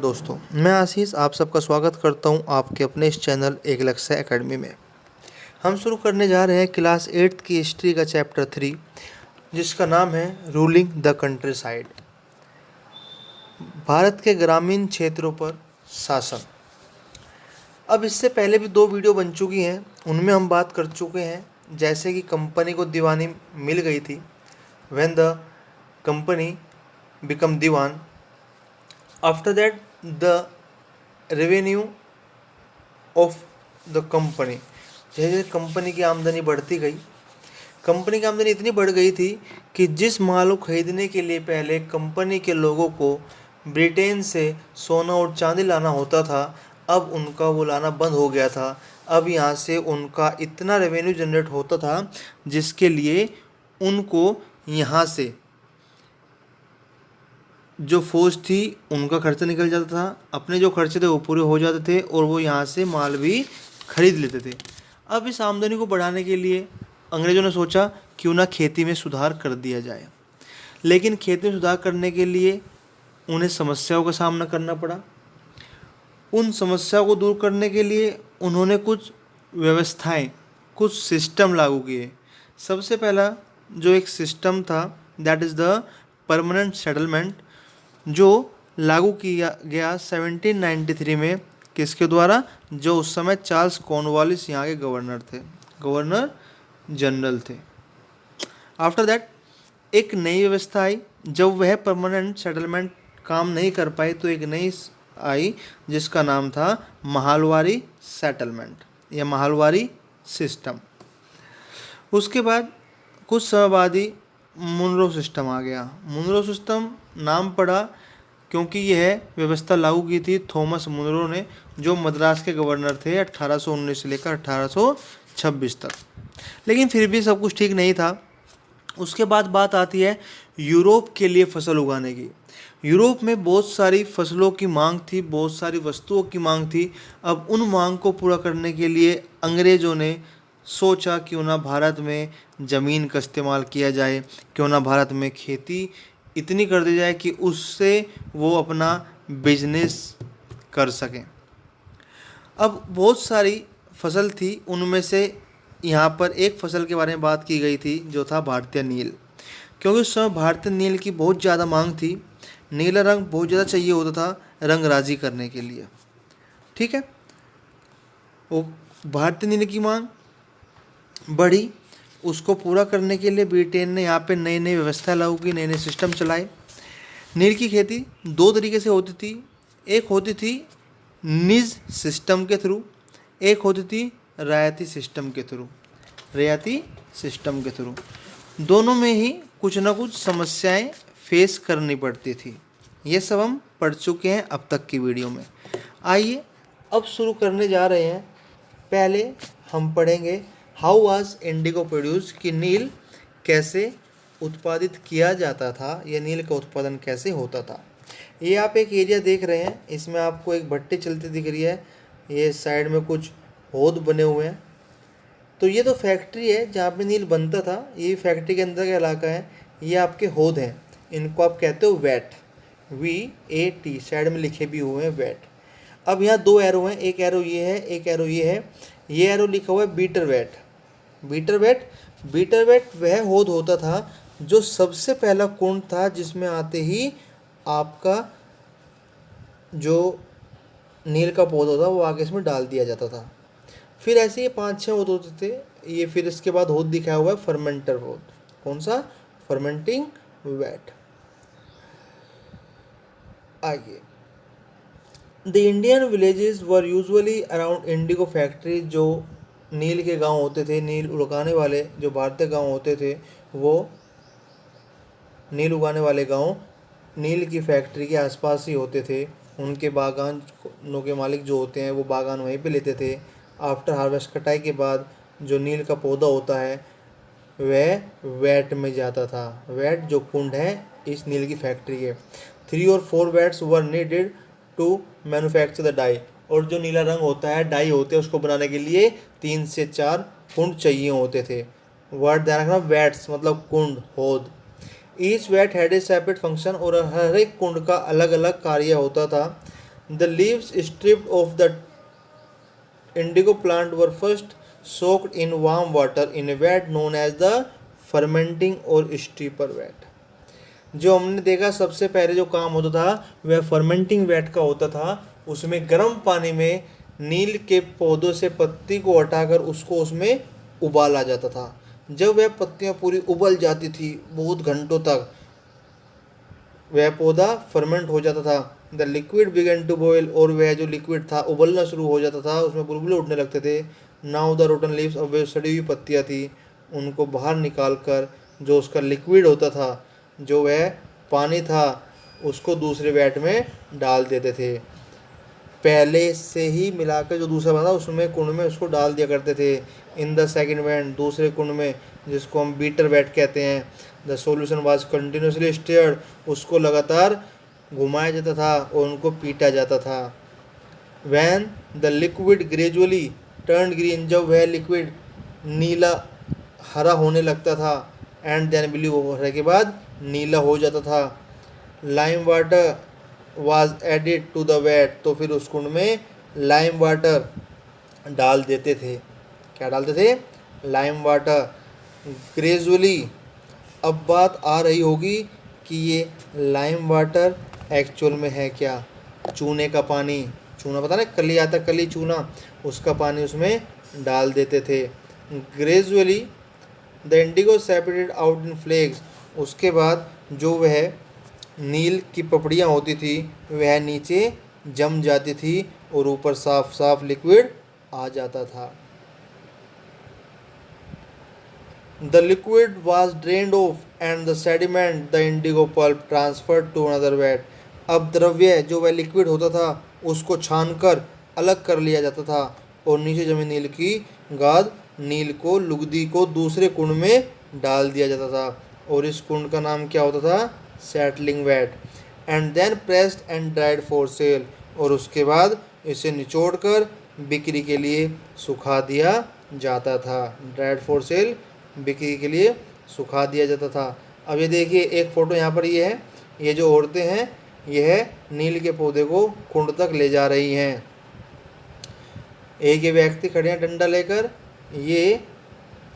दोस्तों, मैं आशीष आप सबका स्वागत करता हूं आपके अपने इस चैनल एक लक्ष्य एकेडमी में। हम शुरू करने जा रहे हैं क्लास 8 की हिस्ट्री का चैप्टर 3, जिसका नाम है ruling the country side. Bharat के ग्रामीण क्षेत्रों पर शासन। अब इससे पहले भी 2 वीडियो बन चुकी हैं, उनमें हम बात कर चुके हैं जैसे कि कंपनी को दीवानी मिल गई थी, when the company become Diwan. After that the revenue of the company, जैसे जैसे कंपनी की आमदनी बढ़ती गई, कंपनी की आमदनी इतनी बढ़ गई थी कि जिस माल को खरीदने के लिए पहले कंपनी के लोगों को ब्रिटेन से सोना और चांदी लाना होता था, अब उनका वो लाना बंद हो गया था। अब यहाँ से उनका इतना रेवेन्यू जनरेट होता था जिसके लिए उनको यहाँ से जो फौज थी उनका खर्चा निकल जाता था, अपने जो खर्चे थे वो पूरे हो जाते थे और वो यहाँ से माल भी खरीद लेते थे। अब इस आमदनी को बढ़ाने के लिए अंग्रेज़ों ने सोचा क्यों ना खेती में सुधार कर दिया जाए, लेकिन खेती में सुधार करने के लिए उन्हें समस्याओं का सामना करना पड़ा। उन समस्याओं को दूर करने के लिए उन्होंने कुछ व्यवस्थाएं, कुछ सिस्टम लागू किए। सबसे पहला जो एक सिस्टम था, that is the permanent settlement, जो लागू किया गया 1793 में। किसके द्वारा? जो उस समय चार्ल्स कॉर्नवालिस यहाँ के गवर्नर थे, गवर्नर जनरल थे। आफ्टर दैट एक नई व्यवस्था आई। जब वह परमानेंट सेटलमेंट काम नहीं कर पाई तो एक नई आई जिसका नाम था महालवारी सेटलमेंट या महालवारी सिस्टम। उसके बाद कुछ समय बाद ही मुनरो सिस्टम आ गया। मुनरो सिस्टम नाम पड़ा क्योंकि यह व्यवस्था लागू की थी थॉमस मुनरो ने, जो मद्रास के गवर्नर थे 1819 से लेकर 1826 तक। लेकिन फिर भी सब कुछ ठीक नहीं था। उसके बाद बात आती है यूरोप के लिए फसल उगाने की। यूरोप में बहुत सारी फसलों की मांग थी, बहुत सारी वस्तुओं की मांग थी। अब उन मांग को पूरा करने के लिए अंग्रेज़ों ने सोचा क्यों ना भारत में ज़मीन का इस्तेमाल किया जाए, क्यों ना भारत में खेती इतनी कर दी जाए कि उससे वो अपना बिजनेस कर सकें। अब बहुत सारी फसल थी, उनमें से यहाँ पर एक फसल के बारे में बात की गई थी जो था भारतीय नील। क्योंकि उस समय भारतीय नील की बहुत ज़्यादा मांग थी, नीला रंग बहुत ज़्यादा चाहिए होता था रंगराजी करने के लिए। ठीक है, वो भारतीय नील की मांग बढ़ी, उसको पूरा करने के लिए ब्रिटेन ने यहाँ पे नई नई व्यवस्था लागू की, नए नए सिस्टम चलाए। नील की खेती 2 तरीके से होती थी। एक होती थी निज सिस्टम के थ्रू, एक होती थी रियायती सिस्टम के थ्रू। रियायती सिस्टम के थ्रू दोनों में ही कुछ ना कुछ समस्याएं फेस करनी पड़ती थी। ये सब हम पढ़ चुके हैं अब तक की वीडियो में। आइए अब शुरू करने जा रहे हैं। पहले हम पढ़ेंगे हाउ वाज इंडिगो प्रोड्यूस, कि नील कैसे उत्पादित किया जाता था, या नील का उत्पादन कैसे होता था। ये आप एक एरिया देख रहे हैं, इसमें आपको एक भट्टी चलती दिख रही है, ये साइड में कुछ हौद बने हुए हैं। तो ये तो फैक्ट्री है जहाँ पे नील बनता था, ये फैक्ट्री के अंदर का इलाका है। ये आपके हौद हैं, इनको आप कहते हो वैट, VAT, साइड में लिखे भी हुए हैं वैट। अब यहाँ 2 एरो हैं, एक एरो ये है, एक एरो ये है। ये एरो लिखा हुआ है beater vat. Beater vat, beater vat वह हौद होता था जो सबसे पहला कुंड था, जिसमें आते ही आपका जो नील का पौधा था वो आगे इसमें डाल दिया जाता था। फिर ऐसे ये 5-6 हौद होते थे ये। फिर इसके बाद हौद दिखाया हुआ है फर्मेंटर हौद। कौन सा? Fermenting vat. आइए, the Indian villages were usually around indigo factory. जो नील के गांव होते थे, नील उगाने वाले जो भारतीय गांव होते थे, वो नील उगाने वाले गांव नील की फैक्ट्री के आसपास ही होते थे। उनके बागानों के मालिक जो होते हैं वो बागान वहीं पे लेते थे। आफ्टर हार्वेस्ट, कटाई के बाद जो नील का पौधा होता है वह वैट में जाता था। वैट जो कुंड है इस नील की फैक्ट्री के। 3 और 4 vats were needed to manufacture the dye. और जो नीला रंग होता है, डाई होते हैं, उसको बनाने के लिए 3 से 4 कुंड चाहिए होते थे। वर्ड ध्यान रखना, वैट्स मतलब कुंड, हौद। Each vat had a separate function, और हर एक कुंड का अलग अलग कार्य होता था। The leaves stripped off the indigo plant were first soaked in warm water in a vat known as the fermenting or steeper vat. जो हमने देखा सबसे पहले जो काम होता था वह फर्मेंटिंग वेट का होता था। उसमें गर्म पानी में नील के पौधों से पत्ती को हटाकर उसको उसमें उबाला जाता था। जब वह पत्तियां पूरी उबल जाती थी बहुत घंटों तक, वह पौधा फर्मेंट हो जाता था। The liquid began to boil, और वह जो लिक्विड था उबलना शुरू हो जाता था, उसमें बुलबुले उठने लगते थे। नाउ द रोटन लीव्स, अब वे सड़ी हुई पत्तियाँ थी, उनको बाहर निकाल कर जो उसका लिक्विड होता था, जो वह पानी था, उसको दूसरे वैट में डाल देते थे। पहले से ही मिलाकर जो दूसरा बना उसमें कुंड में उसको डाल दिया करते थे। इन द सेकेंड वैट, दूसरे कुंड में, जिसको हम बीटर वैट कहते हैं। The solution was continuously steered, उसको लगातार घुमाया जाता था और उनको पीटा जाता था। When the liquid gradually turn green, जब वह लिक्विड नीला हरा होने लगता था, एंड देन ब्लू, होने के बाद नीला हो जाता था। Lime water was added to the vat, तो फिर उस कुंड में लाइम वाटर डाल देते थे। क्या डालते थे? Lime water. ग्रेजुअली, अब बात आ रही होगी कि ये लाइम वाटर एक्चुअल में है क्या? चूने का पानी, चूना पता ना, कली आता, कली चूना, उसका पानी उसमें डाल देते थे। Gradually the indigo separated out in flakes, उसके बाद जो वह नील की पपड़ियाँ होती थी वह नीचे जम जाती थी और ऊपर साफ साफ लिक्विड आ जाता था। The liquid was drained off and the sediment the indigo pulp transferred to another vat, अब द्रव्य जो वह लिक्विड होता था उसको छानकर अलग कर लिया जाता था और नीचे जमी नील की गाद, नील को, लुगदी को दूसरे कुंड में डाल दिया जाता था और इस कुंड का नाम क्या होता था? Settling vat. And then pressed and dried for sale, और उसके बाद इसे निचोड़कर बिक्री के लिए सुखा दिया जाता था। ड्राइड फॉर सेल, बिक्री के लिए सुखा दिया जाता था। अब ये देखिए एक फ़ोटो यहाँ पर ये है, ये जो औरतें हैं यह नील के पौधे को कुंड तक ले जा रही हैं। एक ये व्यक्ति खड़े हैं डंडा लेकर, ये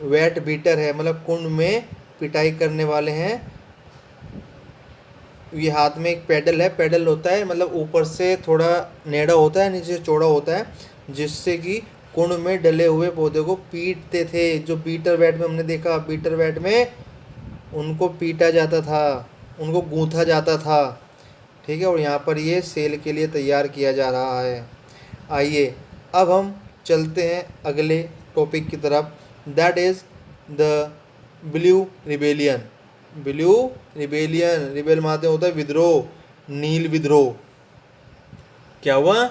वेट बीटर है, मतलब कुंड में पिटाई करने वाले हैं। ये हाथ में एक पैडल है, पैडल होता है मतलब ऊपर से थोड़ा नेड़ा होता है, नीचे से चौड़ा होता है, जिससे कि कुंड में डले हुए पौधे को पीटते थे। जो बीटर वैट में हमने देखा, बीटर वैट में उनको पीटा जाता था, उनको गूंथा जाता था, ठीक है। और यहाँ पर ये सेल के लिए तैयार किया जा रहा है। आइए अब हम चलते हैं अगले टॉपिक की तरफ, that is the blue rebellion. Blue rebellion, rebel माते होता है विद्रोह, नील विद्रोह। क्या हुआ?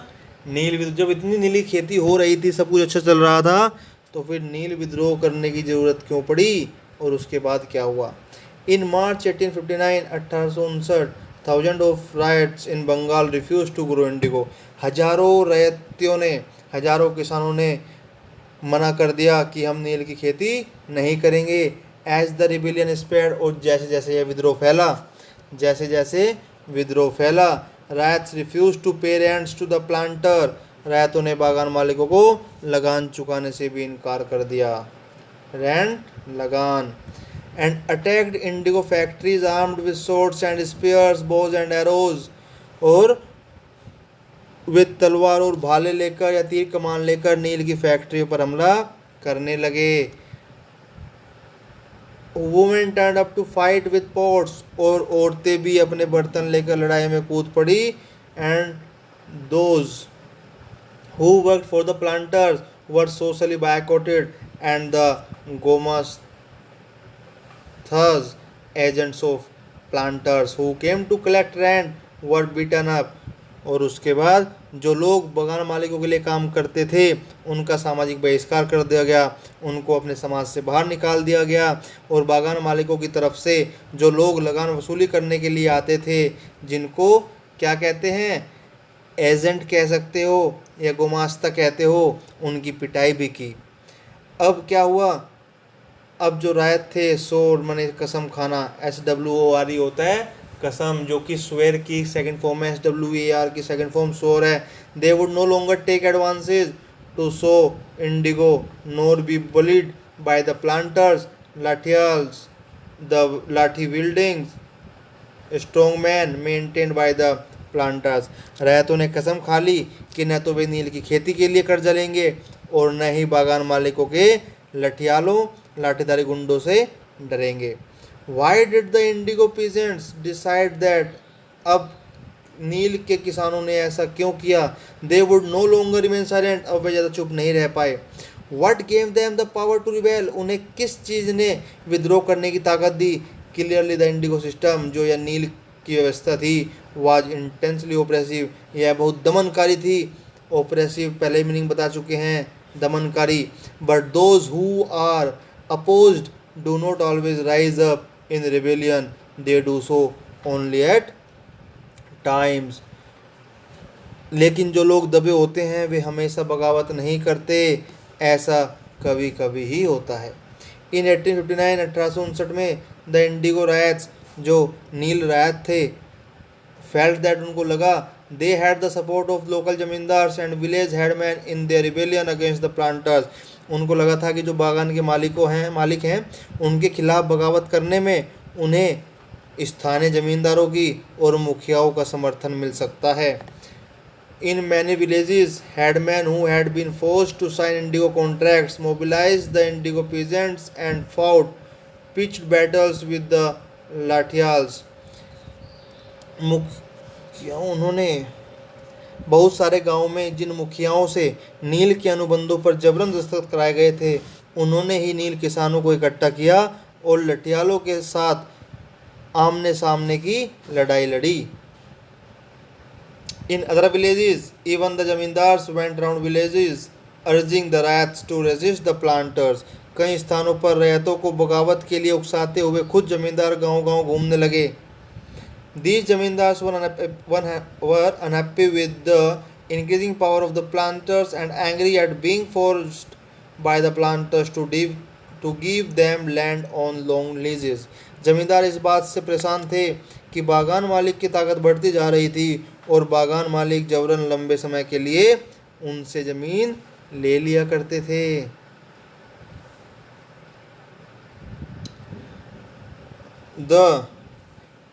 नील विद्रोह। जब इतनी नीली खेती हो रही थी, सब कुछ अच्छा चल रहा था, तो फिर नील विद्रोह करने की ज़रूरत क्यों पड़ी? और उसके बाद क्या हुआ? In March 1859, 1859, thousand of ryots in Bengal refuse to grow indigo, हजारों रैयतियों ने, हजारों किसानों ने मना कर दिया कि हम नील की खेती नहीं करेंगे। एज द रिबेलियन स्प्रेड, और जैसे जैसे यह विद्रोह फैला, जैसे जैसे विद्रोह फैला, रायट्स रिफ्यूज टू पे रेंट्स टू द प्लांटर, रायतों ने बागान मालिकों को लगान चुकाने से भी इनकार कर दिया, रेंट, लगान। And attacked indigo factories armed with swords and spears, bows and arrows, और वे तलवार और भाले लेकर या तीर कमान लेकर नील की फैक्ट्रियों पर हमला करने लगे। Women turn up to fight with pots, और औरतें भी अपने बर्तन लेकर लड़ाई में कूद पड़ी। And those who work for the planters were socially boycotted and the gomastas agents of planters who came to collect rent were beaten up, और उसके बाद जो लोग बागान मालिकों के लिए काम करते थे उनका सामाजिक बहिष्कार कर दिया गया, उनको अपने समाज से बाहर निकाल दिया गया। और बागान मालिकों की तरफ से जो लोग लगान वसूली करने के लिए आते थे, जिनको क्या कहते हैं, एजेंट कह सकते हो या गुमास्ता कहते हो, उनकी पिटाई भी की। अब क्या हुआ? अब जो रायत थे, सोर माने कसम खाना, SWORE होता है, कसम, जो कि स्वेयर की सेकंड फॉर्म है, SWER की सेकंड फॉर्म श्योर है। They would no longer take advances to sow indigo nor be bullied by the planters, lathiyals, the lathi wielding strongman maintained by the planters. रैयतों ने कसम खा ली कि न तो वे नील की खेती के लिए कर्जा लेंगे और न ही बागान मालिकों के लठियालों लाठीधारी गुंडों से डरेंगे। Why did the indigo peasants decide that, अब नील के किसानों ने ऐसा क्यों किया? They would no longer remain silent, अब वे ज़्यादा चुप नहीं रह पाए। What gave them the power to rebel, उन्हें किस चीज़ ने विद्रोह करने की ताकत दी? क्लियरली द इंडिगो सिस्टम, जो यह नील की व्यवस्था थी, वाज इंटेंसली ओप्रेसिव, यह बहुत दमनकारी थी। ओप्रेसिव पहले मीनिंग बता चुके हैं, दमनकारी। But those who are opposed do not always rise up in rebellion, they do so only at times. लेकिन जो लोग दबे होते हैं वे हमेशा बगावत नहीं करते, ऐसा कभी कभी ही होता है। इन 1859 1859 में द इंडिगो रायट्स, जो नील रायत थे, फेल्ट दैट, उनको लगा, they had the support of local zamindars and village headman in their rebellion against the planters. उनको लगा था कि जो बागान के मालिक हैं उनके खिलाफ बगावत करने में उन्हें स्थानीय जमींदारों की और मुखियाओं का समर्थन मिल सकता है। In many villages, headmen who had been forced to sign indigo contracts mobilized the indigo peasants and fought pitched battles with the लाठियाल्स। उन्होंने बहुत सारे गांवों में जिन मुखियाओं से नील के अनुबंधों पर जबरन दस्तखत कराए गए थे, उन्होंने ही नील किसानों को इकट्ठा किया और लठियालों के साथ आमने सामने की लड़ाई लड़ी। In other villages, even the zamindars went round villages urging the rats to resist the planters. कई स्थानों पर रैयतों को बगावत के लिए उकसाते हुए खुद जमींदार गांव-गांव घूमने लगे। These zamindars were unhappy with the increasing power of the planters and angry at being forced by the planters to give them land on long leases. जमींदार इस बात से परेशान थे कि बागान मालिक की ताकत बढ़ती जा रही थी और बागान मालिक जबरन लंबे समय के लिए उनसे ज़मीन ले लिया करते थे। The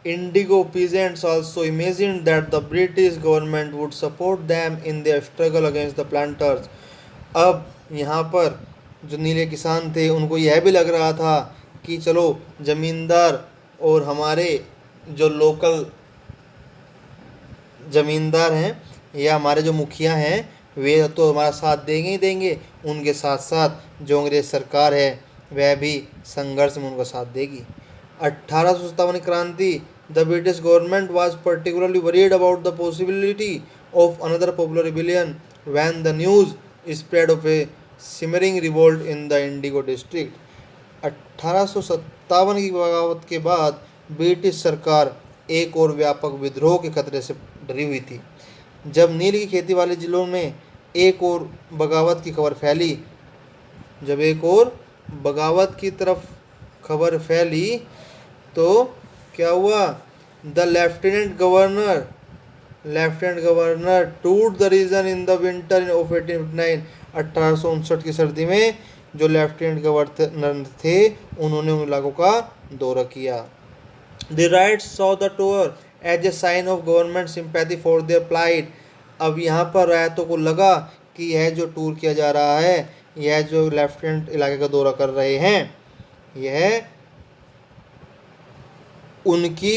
Indigo peasants also imagined that the British government would support them in their struggle against the planters. अब यहाँ पर जो नीले किसान थे उनको यह भी लग रहा था कि चलो ज़मींदार और हमारे जो लोकल ज़मींदार हैं या हमारे जो मुखिया हैं वे तो हमारा साथ देंगे ही देंगे, उनके साथ साथ जो अंग्रेज़ सरकार है वह भी संघर्ष में उनका साथ देगी। 1857 क्रांति, the British government was particularly worried about the possibility of another popular rebellion when the news spread of A simmering revolt in the Indigo district. 1857 की बगावत के बाद ब्रिटिश सरकार एक और व्यापक विद्रोह के खतरे से डरी हुई थी। जब नील की खेती वाले जिलों में एक और बगावत की खबर फैली, जब एक और बगावत की तरफ खबर फैली तो क्या हुआ? The lieutenant governor toured the region in the winter of 1859। 1859 की सर्दी में जो लेफ्टिनेंट गवर्नर थे उन्होंने उन इलाकों का दौरा किया। The Wrights saw the tour as a sign of government sympathy for their plight। अब यहाँ पर रायतों को लगा कि यह जो टूर किया जा रहा है, यह जो लेफ्टिनेंट इलाके का दौरा कर रहे हैं, यह उनकी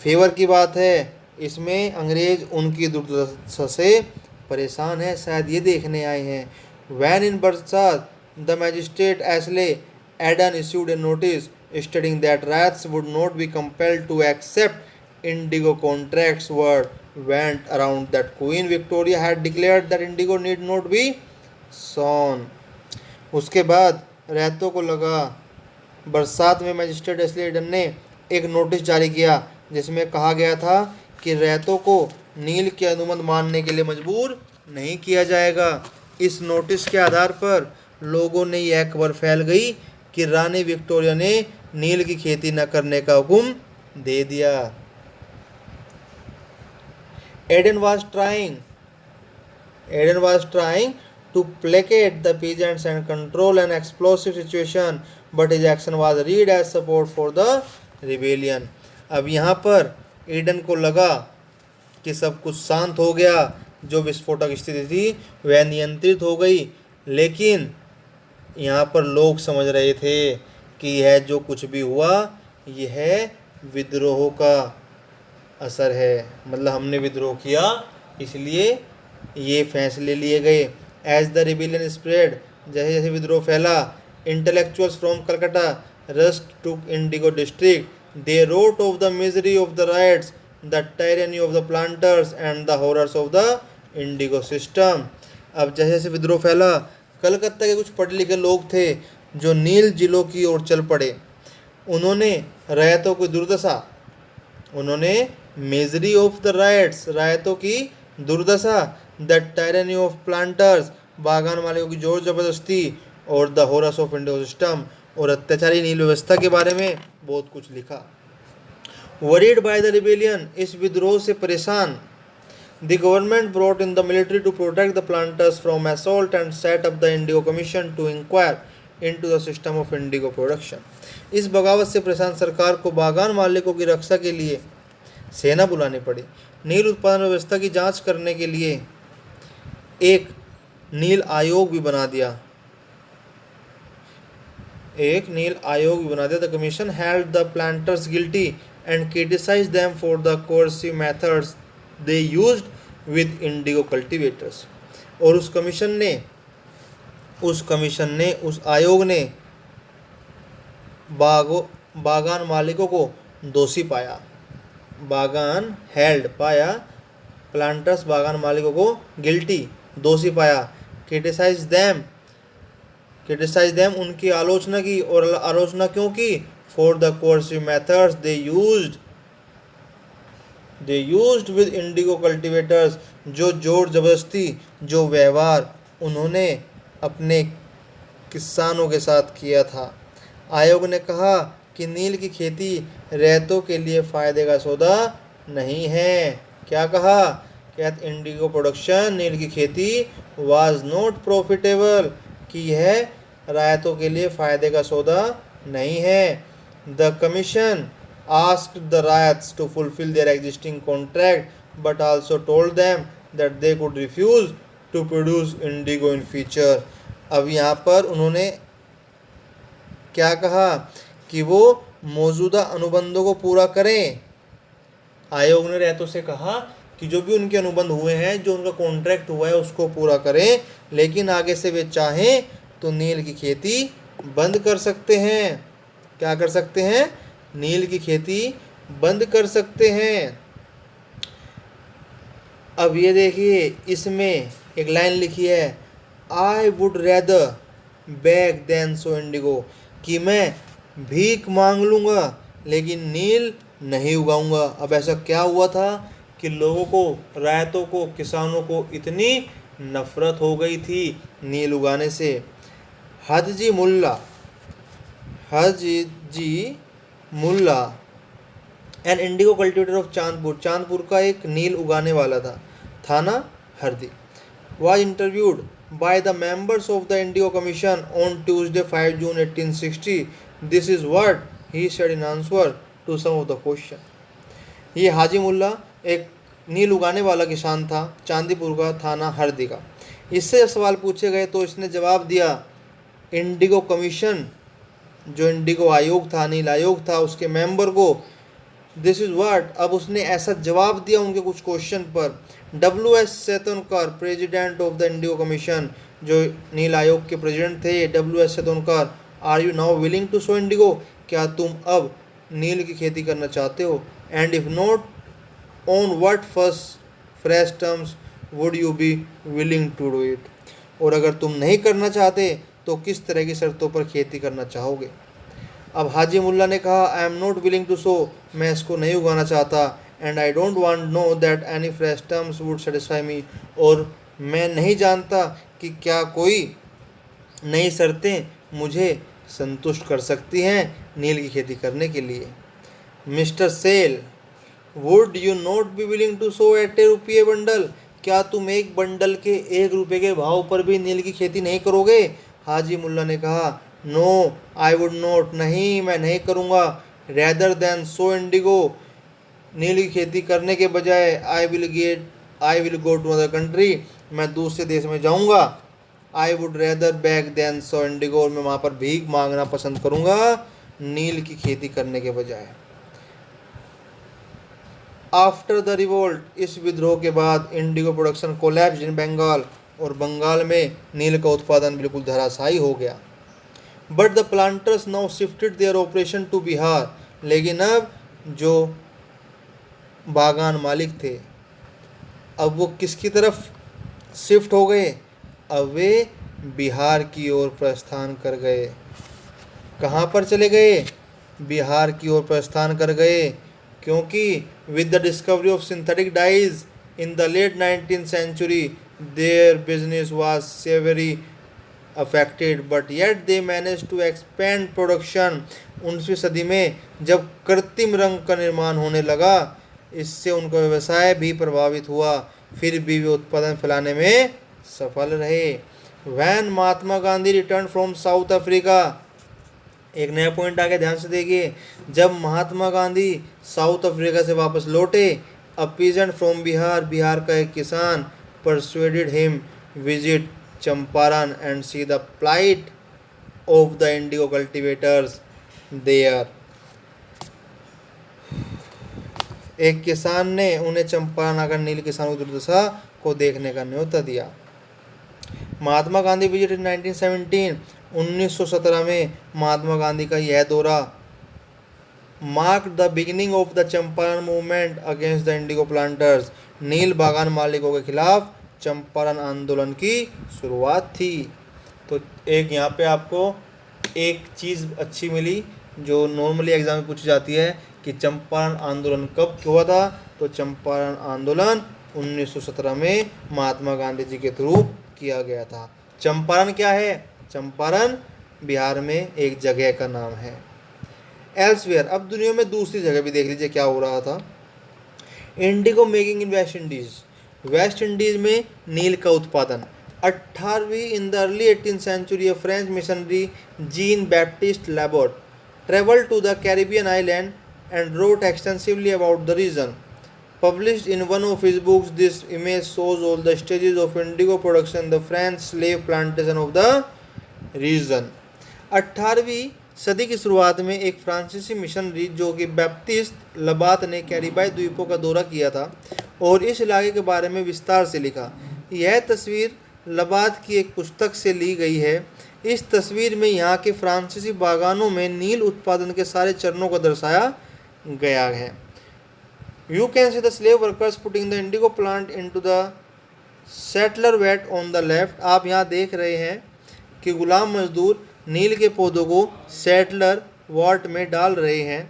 फेवर की बात है। इसमें अंग्रेज उनकी दुर्दशा से परेशान है, शायद ये देखने आए हैं। When in Barsat, the magistrate Ashley Aden issued a notice stating that rats would not be compelled to accept indigo contracts. Word went around that Queen Victoria had declared that indigo need not be sown। उसके बाद रैयतों को लगा, बरसात में magistrate Ashley Aiden ने एक notice जारी किया जिसमें कहा गया था कि रैयतों को नील की अनुमति मानने के लिए मजबूर नहीं किया जाएगा। इस नोटिस के आधार पर लोगों ने यह खबर फैल गई कि रानी विक्टोरिया ने नील की खेती न करने का हुक्म दे दिया। Eden was trying to placate the peasants and control an explosive situation, but his action was read as support for the rebellion. अब यहाँ पर एडन को लगा कि सब कुछ शांत हो गया, जो विस्फोटक स्थिति थी वह नियंत्रित हो गई, लेकिन यहाँ पर लोग समझ रहे थे कि यह जो कुछ भी हुआ यह विद्रोह का असर है, मतलब हमने विद्रोह किया इसलिए ये फैसले लिए गए। एज द रिबिलियन स्प्रेड, जैसे जैसे विद्रोह फैला, intellectuals from Calcutta rushed to indigo district, they wrote of the misery of the ryots, the tyranny of the planters and the horrors of the indigo system. अब जैसे जैसे विद्रोह फैला, कलकत्ता के कुछ पढ़े लिखे लोग थे जो नील जिलों की ओर चल पड़े। उन्होंने रैयतों की दुर्दशा, उन्होंने मिजरी ऑफ द राइट्स, रायतों की दुर्दशा, द टायरनी ऑफ प्लांटर्स, बागान मालिकों की जोर जबरदस्ती, और the horrors of Indigo system, और अत्याचारी नील व्यवस्था के बारे में बहुत कुछ लिखा। वरीड बाय द रिबेलियन, इस विद्रोह से परेशान, the government brought in the military to protect the planters from assault and set up the indigo commission to inquire into the system of indigo production. इस बगावत से परेशान सरकार को बागान मालिकों की रक्षा के लिए सेना बुलानी पड़ी। नील उत्पादन व्यवस्था की जांच करने के लिए एक नील आयोग भी बना दिया, the commission held the planters guilty and criticised them for the coercive methods they used with Indigo cultivators. और उस आयोग ने बागान मालिकों को दोषी पाया, प्लांटर्स बागान मालिकों को गिल्टी, दोषी पाया, क्रिटिसाइज देम उनकी आलोचना की, और आलोचना क्यों की, for the coercive methods they used with Indigo cultivators, जो जोर जबरदस्ती, जो व्यवहार उन्होंने अपने किसानों के साथ किया था। आयोग ने कहा कि नील की खेती रैयतों के लिए फ़ायदे का सौदा नहीं है। क्या कहा? कहते इंडिगो प्रोडक्शन, नील की खेती वाज नॉट प्रॉफिटेबल, कि यह रायतों के लिए फ़ायदे का सौदा नहीं है। The commission asked the riots to fulfill their existing contract, but also told them that they could refuse to produce indigo in future. अब यहाँ पर उन्होंने क्या कहा कि वो मौजूदा अनुबंधों को पूरा करें। आयोग ने रैयतों से कहा कि जो भी उनके अनुबंध हुए हैं, जो उनका कॉन्ट्रैक्ट हुआ है उसको पूरा करें, लेकिन आगे से वे चाहें तो नील की खेती बंद कर सकते हैं। क्या कर सकते हैं? नील की खेती बंद कर सकते हैं। अब ये देखिए, इसमें एक लाइन लिखी है, I would rather beg than sow indigo, कि मैं भीख मांग लूँगा लेकिन नील नहीं उगाऊंगा। अब ऐसा क्या हुआ था कि लोगों को, रायतों को, किसानों को इतनी नफ़रत हो गई थी नील उगाने से। Haji Mulla an indigo cultivator of Chandpur का एक नील उगाने वाला था, थाना हरदी, was interviewed by the members of the Indigo Commission on Tuesday 5 June 1860. This is what he said in answer to some of the question. ये हाजी मुल्ला एक नील उगाने वाला किसान था, चांदीपुर का, थाना हरदी का। इससे जब सवाल पूछे गए तो इसने जवाब दिया, इंडिगो कमीशन, जो इंडिगो आयोग था, नील आयोग था, उसके मेंबर को, दिस इज़ वाट, अब उसने ऐसा जवाब दिया उनके कुछ क्वेश्चन पर। WS Seton Karr, president of the indigo commission, जो नील आयोग के प्रेसिडेंट थे, WS Seton Karr, are you now willing to sow indigo, क्या तुम अब नील की खेती करना चाहते हो? And if not, on what fresh terms would you be willing to do it, और अगर तुम नहीं करना चाहते तो किस तरह की शर्तों पर खेती करना चाहोगे? अब हाजी मुल्ला ने कहा, I am not willing to sow, मैं इसको नहीं उगाना चाहता, and I don't want no that any fresh terms would satisfy me, और मैं नहीं जानता कि क्या कोई नई शर्तें मुझे संतुष्ट कर सकती हैं नील की खेती करने के लिए। Mister Sale, would you not be willing to sow at a rupaye bundle? क्या तुम एक बंडल के 1 रुपये के भाव पर भी नील की खेती नहीं करोगे? हाजी मुल्ला ने कहा, नो आई वुड नॉट, नहीं मैं नहीं करूँगा। रेदर देन सो इंडिगो, नील की खेती करने के बजाय I will go to other country, मैं दूसरे देश में जाऊँगा। I would rather beg than sow indigo, और मैं वहाँ पर भीख मांगना पसंद करूँगा नील की खेती करने के बजाय। आफ्टर द रिवोल्ट, इस विद्रोह के बाद indigo production collapse in Bengal, और बंगाल में नील का उत्पादन बिल्कुल धराशायी हो गया। But the planters now shifted their operation to Bihar, लेकिन अब जो बागान मालिक थे, अब वो किसकी तरफ शिफ्ट हो गए? अब वे बिहार की ओर प्रस्थान कर गए। कहाँ पर चले गए? बिहार की ओर प्रस्थान कर गए, क्योंकि with the discovery of synthetic dyes in the late 19th century their business was severely affected, but yet they manage to expand production. 19वीं सदी में जब कृत्रिम रंग का निर्माण होने लगा, इससे उनका व्यवसाय भी प्रभावित हुआ, फिर भी वे उत्पादन फैलाने में सफल रहे। When Mahatma Gandhi return from South Africa, एक नया पॉइंट आगे ध्यान से देखिए, जब महात्मा गांधी साउथ अफ्रीका से वापस लौटे, a peasant from Bihar, Bihar का एक किसान, persuaded him visit Champaran and see the plight of the indigo cultivators there. एक किसान ने उन्हें चंपारण आकर नील किसानों की दुर्दशा को देखने का न्योता दिया। महात्मा गांधी विजिट इन 1917, 1917 में महात्मा गांधी का यह दौरा mark the beginning of the Champaran movement against the indigo planters, नील बागान मालिकों के खिलाफ चंपारण आंदोलन की शुरुआत थी। तो एक यहाँ पे आपको एक चीज़ अच्छी मिली जो नॉर्मली एग्जाम में पूछी जाती है कि चंपारण आंदोलन कब हुआ था? तो चंपारण आंदोलन 1917 में महात्मा गांधी जी के थ्रू किया गया था। चंपारण क्या है? चंपारण बिहार में एक जगह का नाम है। एल्सवेयर, अब दुनिया में दूसरी जगह भी देख लीजिए क्या हो रहा था। Indigo making in West Indies, West Indies में नील का उत्पादन। 18वीं in the early 18th century, French missionary Jean Baptiste Labat traveled to the Caribbean island and wrote extensively about the region. Published in one of his books, this image shows all the stages of indigo production, the French slave plantation of the region. 18वीं सदी की शुरुआत में एक फ्रांसीसी missionary जो कि Baptist लबात ने कैरिबाई द्वीपों का दौरा किया था और इस इलाके के बारे में विस्तार से लिखा। यह तस्वीर लबात की एक पुस्तक से ली गई है। इस तस्वीर में यहाँ के फ्रांसीसी बागानों में नील उत्पादन के सारे चरणों को दर्शाया गया है। You can see the slave workers putting the indigo plant into the settler vat on the left. आप यहाँ देख रहे हैं कि गुलाम मजदूर नील के पौधों को सेटलर वाट में डाल रहे हैं।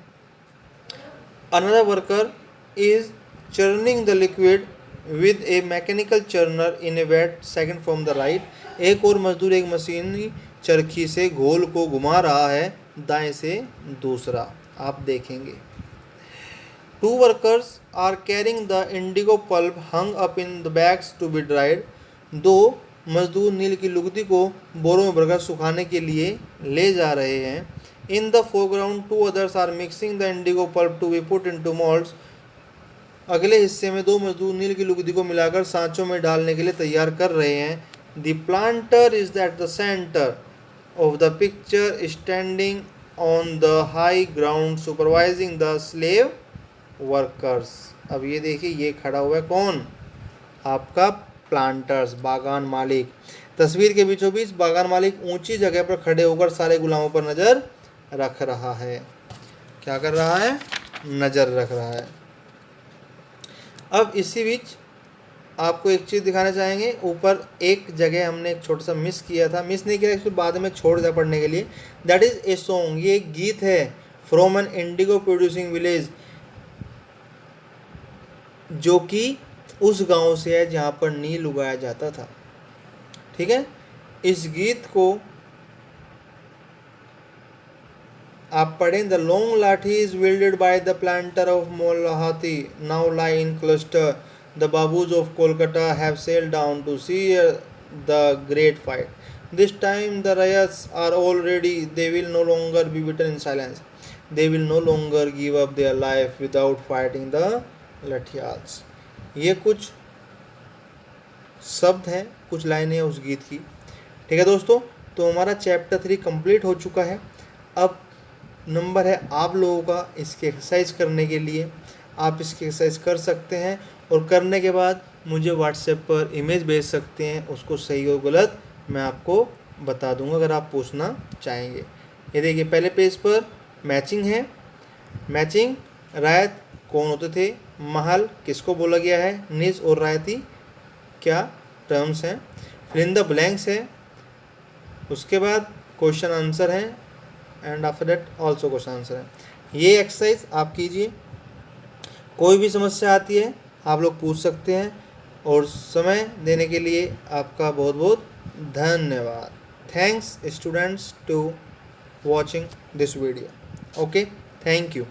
Another worker is churning the liquid with a mechanical churner in a vat second from the right. एक और मजदूर एक मशीनी चरखी से घोल को घुमा रहा है दाएं से दूसरा, आप देखेंगे। 2 workers are carrying the indigo pulp hung up in the bags to be dried. 2 मजदूर नील की लुगदी को बोरों में भरकर सुखाने के लिए ले जा रहे हैं। In the foreground 2 others are mixing the indigo pulp to be put into moulds. अगले हिस्से में 2 मजदूर नील की लुगदी को मिलाकर सांचों में डालने के लिए तैयार कर रहे हैं। The planter is at the centre of the picture standing on the high ground supervising the slave workers. अब ये देखिए, ये खड़ा हुआ है कौन? आपका प्लांटर्स, बागान मालिक। तस्वीर के बीचों बीच बागान मालिक ऊंची जगह पर खड़े होकर सारे गुलामों पर नज़र रख रहा है। क्या कर रहा है? नज़र रख रहा है। अब इसी बीच आपको एक चीज़ दिखाना चाहेंगे। ऊपर एक जगह हमने एक छोटा सा मिस किया था, मिस नहीं किया, इसको बाद में छोड़ दिया पढ़ने के लिए। दैट इज़ ए सॉन्ग, ये एक गीत है from an indigo producing village, जो कि उस गांव से है जहाँ पर नील उगाया जाता था। ठीक है, इस गीत को आप पढ़ें, the long lathis wielded by the planter of Molahati now lie in cluster. The babus of Kolkata have sailed down to see the great fight. This time the riots are all ready. They will no longer be beaten in silence. They will no longer give up their life without fighting the Lathials. ये कुछ शब्द हैं, कुछ लाइनें हैं उस गीत की। ठीक है दोस्तों, तो हमारा चैप्टर 3 कंप्लीट हो चुका है। अब नंबर है आप लोगों का इसकी एक्सरसाइज करने के लिए। आप इसकी एक्सरसाइज कर सकते हैं और करने के बाद मुझे व्हाट्सएप पर इमेज भेज सकते हैं, उसको सही और गलत मैं आपको बता दूंगा अगर आप पूछना चाहेंगे। ये देखिए पहले पेज पर मैचिंग है। मैचिंग, रायत कौन होते थे, महल किसको बोला गया है, निज और रायती क्या टर्म्स हैं, फिर इन द ब्लैंक्स है, उसके बाद क्वेश्चन आंसर है and after that also question answer है। ये एक्सरसाइज आप कीजिए। कोई भी समस्या आती है आप लोग पूछ सकते हैं, और समय देने के लिए आपका बहुत बहुत धन्यवाद। Thanks students to watching this video. Okay, thank you.